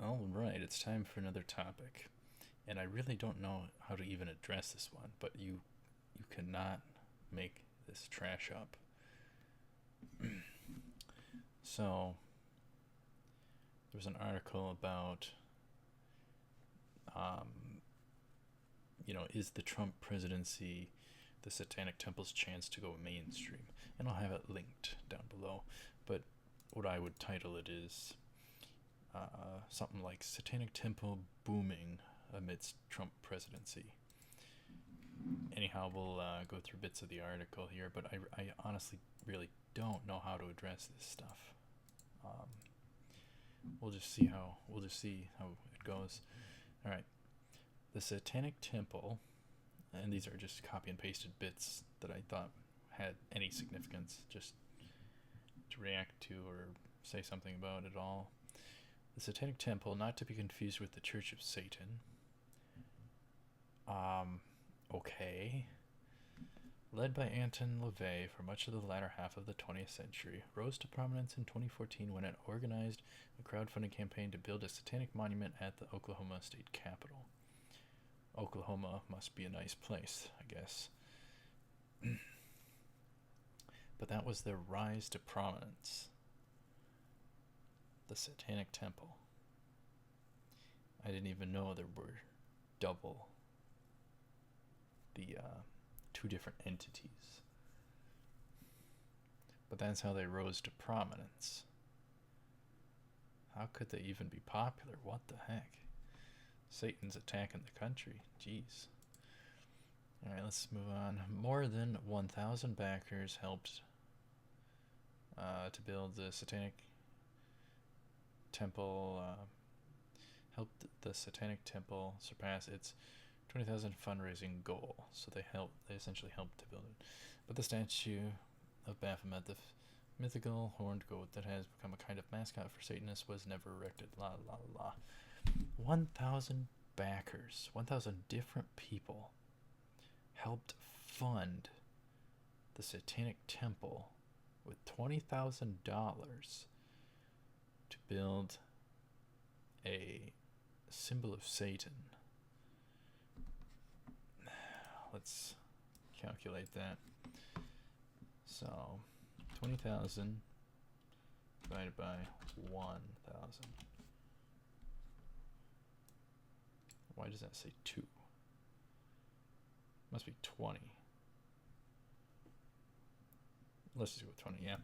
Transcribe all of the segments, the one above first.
All right, it's time for another topic. And I really don't know how to even address this one, but you cannot make this trash up. So, there was an article about um, is the Trump presidency the Satanic Temple's chance to go mainstream? And I'll have it linked down below. But what I would title it is something like Satanic Temple booming amidst Trump presidency. Anyhow, we'll go through bits of the article here, but I honestly really don't know how to address this stuff. Um, we'll just see how it goes. All right, the Satanic Temple, and these are just copy and pasted bits that I thought had any significance, just to react to or say something about it all. The Satanic Temple, not to be confused with the Church of Satan. Okay. Led by Anton LaVey for much of the latter half of the 20th century, rose to prominence in 2014 when it organized a crowdfunding campaign to build a satanic monument at the Oklahoma state capitol. Oklahoma must be a nice place, I guess. But that was their rise to prominence. The Satanic Temple. I didn't even know there were double the two different entities. But that's how they rose to prominence. How could they even be popular? What the heck? Satan's attacking the country. Jeez. Alright, let's move on. More than 1,000 backers helped to build the Satanic Temple, helped the Satanic Temple surpass its 20,000 fundraising goal. So they essentially helped to build it. But the statue of Baphomet, the mythical horned goat that has become a kind of mascot for Satanists, was never erected. La la la. 1,000 backers, 1,000 different people helped fund the Satanic Temple with $20,000 to build a symbol of Satan. Let's calculate that. So, 20,000 divided by 1,000. Why does that say 2? Must be 20. Let's just go with 20, yeah.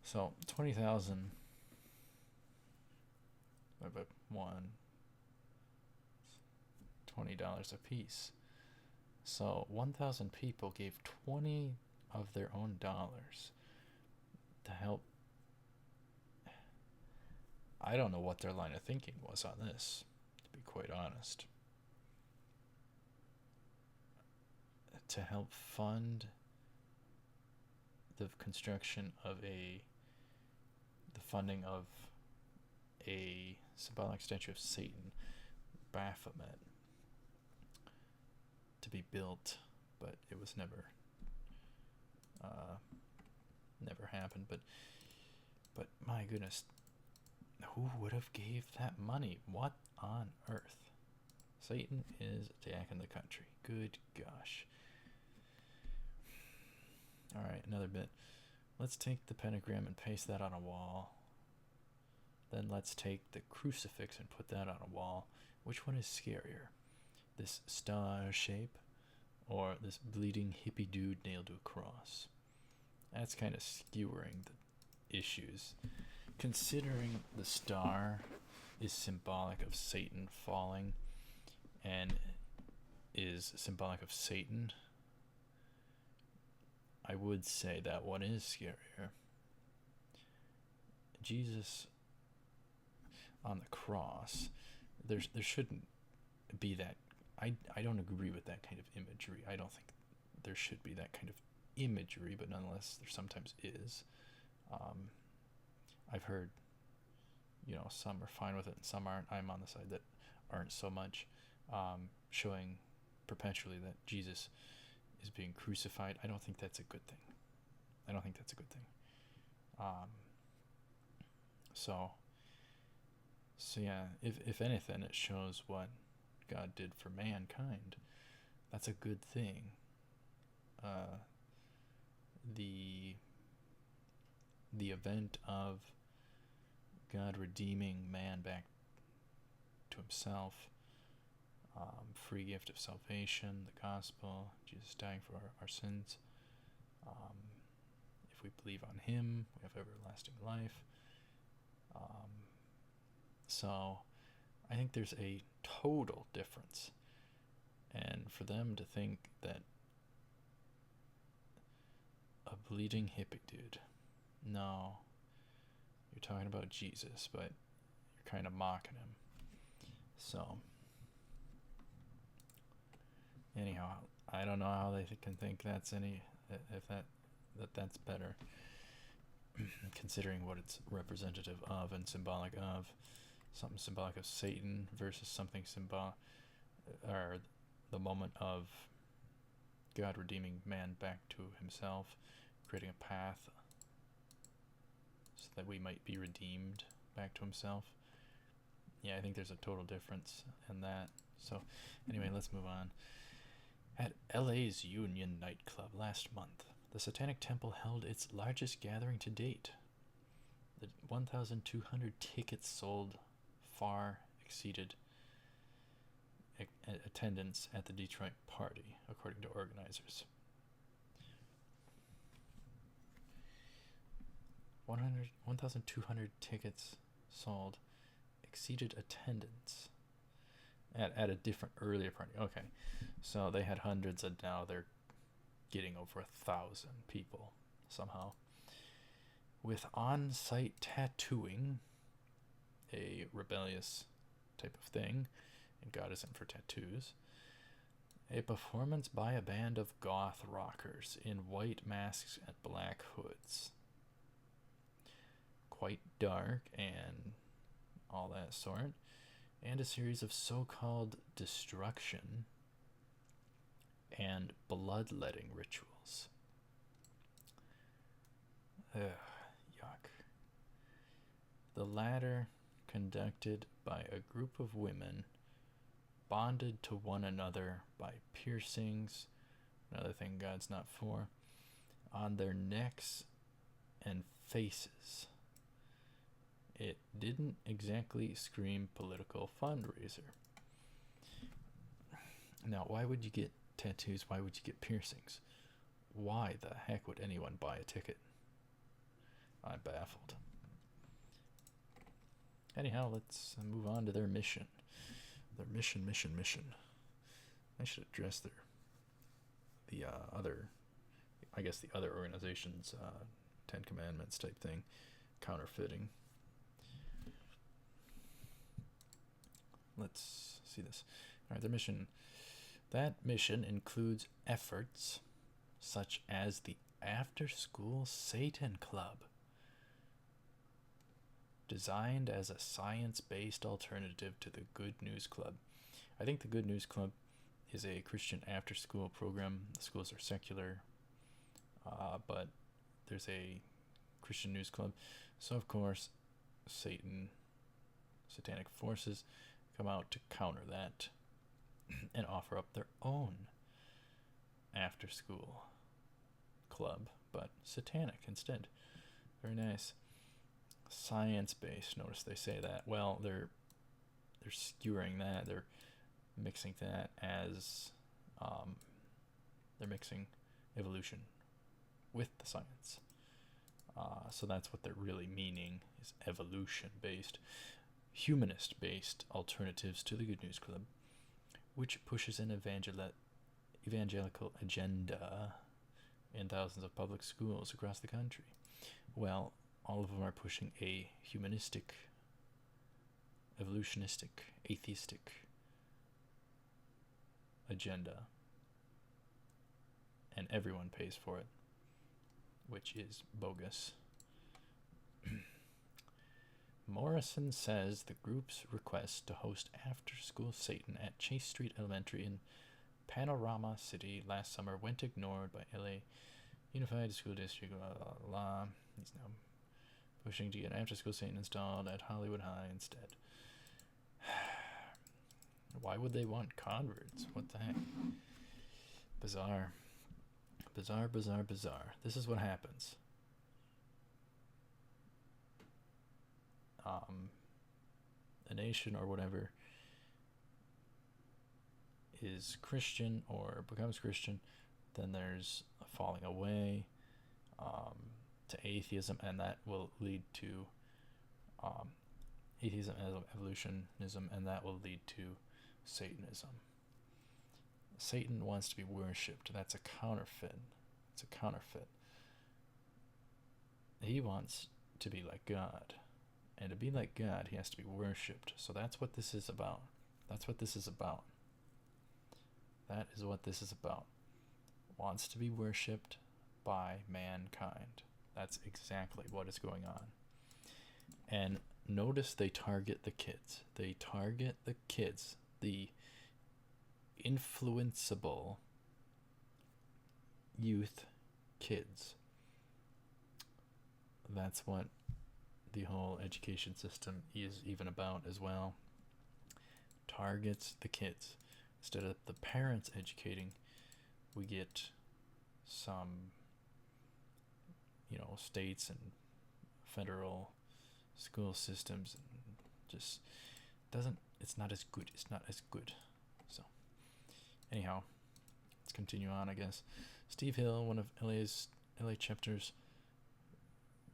So, 20,000 divided by 1, $20 a piece. So 1,000 people gave 20 of their own dollars to help. I don't know what their line of thinking was on this, to be quite honest. To help fund the construction of the funding of a symbolic statue of Satan, Baphomet, to be built, but it was never happened. But my goodness, who would have gave that money? What on earth? Satan is attacking the country. Good gosh. All right, another bit. Let's take the pentagram and paste that on a wall. Then let's take the crucifix and put that on a wall. Which one is scarier? This star shape, or this bleeding hippie dude nailed to a cross? That's kind of skewering the issues. Considering the star is symbolic of Satan falling and is symbolic of Satan, I would say that one is scarier. Jesus on the cross, there shouldn't be that. I don't agree with that kind of imagery. I don't think there should be that kind of imagery, but nonetheless, there sometimes is. I've heard, some are fine with it and some aren't. I'm on the side that aren't so much, showing perpetually that Jesus is being crucified. I don't think that's a good thing. So yeah, if anything, it shows what God did for mankind. That's a good thing. Uh, the the event of God redeeming man back to himself, free gift of salvation, the gospel, Jesus dying for our sins. If we believe on him, we have everlasting life. So I think there's a total difference. And for them to think that a bleeding hippie dude, no, you're talking about Jesus, but you're kind of mocking him. So, anyhow, I don't know how they can think that's that's better, considering what it's representative of and symbolic of. Something symbolic of Satan versus something or the moment of God redeeming man back to himself, creating a path so that we might be redeemed back to himself. Yeah, I think there's a total difference in that. So, anyway, let's move on. At LA's Union nightclub last month, the Satanic Temple held its largest gathering to date. The 1,200 tickets sold far exceeded attendance at the Detroit party, according to organizers. 1,200 tickets sold exceeded attendance at a different earlier party. Okay, so they had hundreds, and now they're getting over 1,000 people somehow. With on-site tattooing, a rebellious type of thing, and God isn't for tattoos, a performance by a band of goth rockers in white masks and black hoods. Quite dark and all that sort, and a series of so-called destruction and bloodletting rituals. Ugh, yuck. The latter conducted by a group of women bonded to one another by piercings, another thing God's not for, on their necks and faces. It didn't exactly scream political fundraiser. Now, why would you get tattoos? Why would you get piercings? Why the heck would anyone buy a ticket? I'm baffled. Anyhow, let's move on to their mission. Their mission. I should address the other organization's 10 Commandments type thing, counterfeiting. Let's see this. All right, their mission. That mission includes efforts such as the After School Satan Club, designed as a science-based alternative to the Good News Club. I think the Good News Club is a Christian after-school program. The schools are secular, but there's a Christian news club. So, of course, satanic forces come out to counter that and offer up their own after-school club, but satanic instead. Very nice. Science-based. Notice they say that. Well, they're skewering that. They're mixing that as they're mixing evolution with the science. So that's what they're really meaning, is evolution-based, humanist-based alternatives to the Good News Club, which pushes an evangelical agenda in thousands of public schools across the country. Well, all of them are pushing a humanistic, evolutionistic, atheistic agenda, and everyone pays for it, which is bogus. Morrison says the group's request to host After School Satan at Chase Street Elementary in Panorama City last summer went ignored by LA Unified School District. Blah, blah, blah. He's now pushing to get After School Satan installed at Hollywood High instead. Why would they want converts? What the heck? Bizarre. Bizarre, bizarre, bizarre. This is what happens. A nation or whatever is Christian or becomes Christian, then there's a falling away to atheism, and that will lead to atheism as evolutionism, and that will lead to Satanism. Satan wants to be worshipped. That's a counterfeit. It's a counterfeit. He wants to be like God. And to be like God, he has to be worshipped. So that's what this is about. That's what this is about. That is what this is about. Wants to be worshipped by mankind. That's exactly what is going on. And notice they target the kids. They target the kids. The influenceable youth kids. That's what the whole education system is even about as well. Targets the kids. Instead of the parents educating, we get some, states and federal school systems, and just it's not as good. It's not as good. So, anyhow, let's continue on, I guess. Steve Hill, one of LA chapters,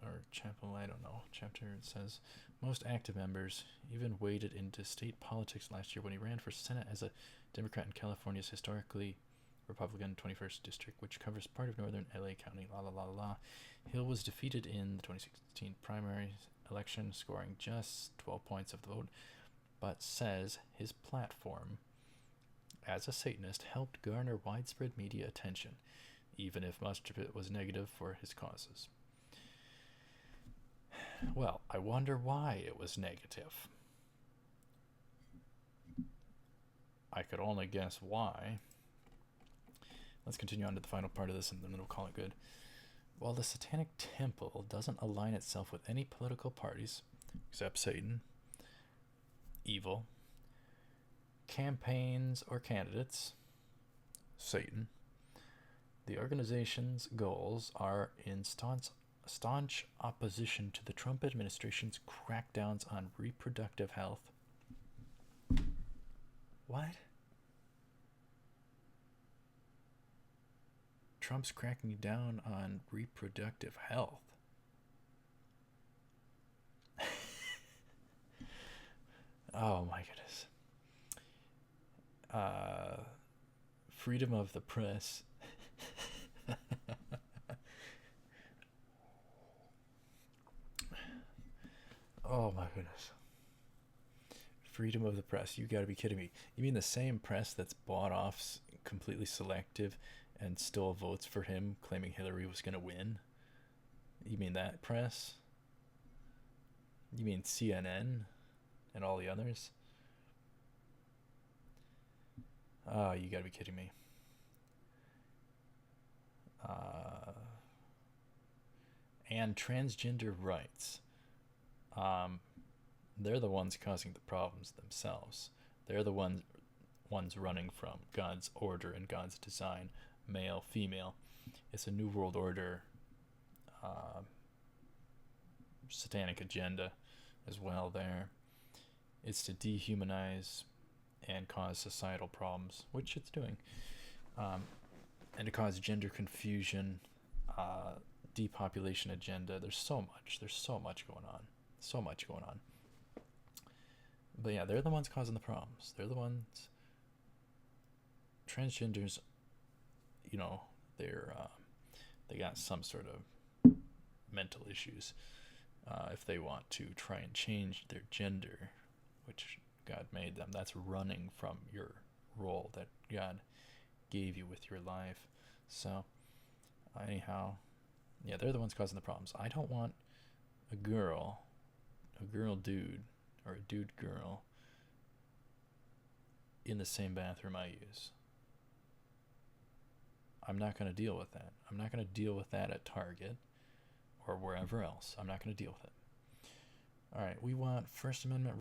or chapel, I don't know, chapter, it says, most active members even waded into state politics last year when he ran for Senate as a Democrat in California's historically Republican 21st District, which covers part of northern LA County, Hill was defeated in the 2016 primary election, scoring just 12 points of the vote, but says his platform as a Satanist helped garner widespread media attention, even if much of it was negative for his causes. Well, I wonder why it was negative. I could only guess why. Let's continue on to the final part of this, and then we'll call it good. While the Satanic Temple doesn't align itself with any political parties, except Satan, evil, campaigns, or candidates, Satan, the organization's goals are in staunch opposition to the Trump administration's crackdowns on reproductive health. What? Trump's cracking down on reproductive health. Oh my goodness. Freedom of the press. Oh my goodness. Freedom of the press. You gotta be kidding me. You mean the same press that's bought off, completely selective, and stole votes for him, claiming Hillary was gonna win? You mean that press? You mean CNN and all the others? Oh, you gotta be kidding me. And transgender rights. They're the ones causing the problems themselves. They're the ones running from God's order and God's design, male, female. It's a new world order, satanic agenda as well there. It's to dehumanize and cause societal problems, which it's doing, and to cause gender confusion, depopulation agenda. There's so much going on. But yeah, they're the ones causing the problems. They're the ones. Transgenders, they got some sort of mental issues. If they want to try and change their gender, which God made them, that's running from your role that God gave you with your life. So, anyhow, yeah, they're the ones causing the problems. I don't want a girl dude, or a dude girl in the same bathroom I use. I'm not going to deal with that. I'm not going to deal with that at Target or wherever else. I'm not going to deal with it. All right, we want First Amendment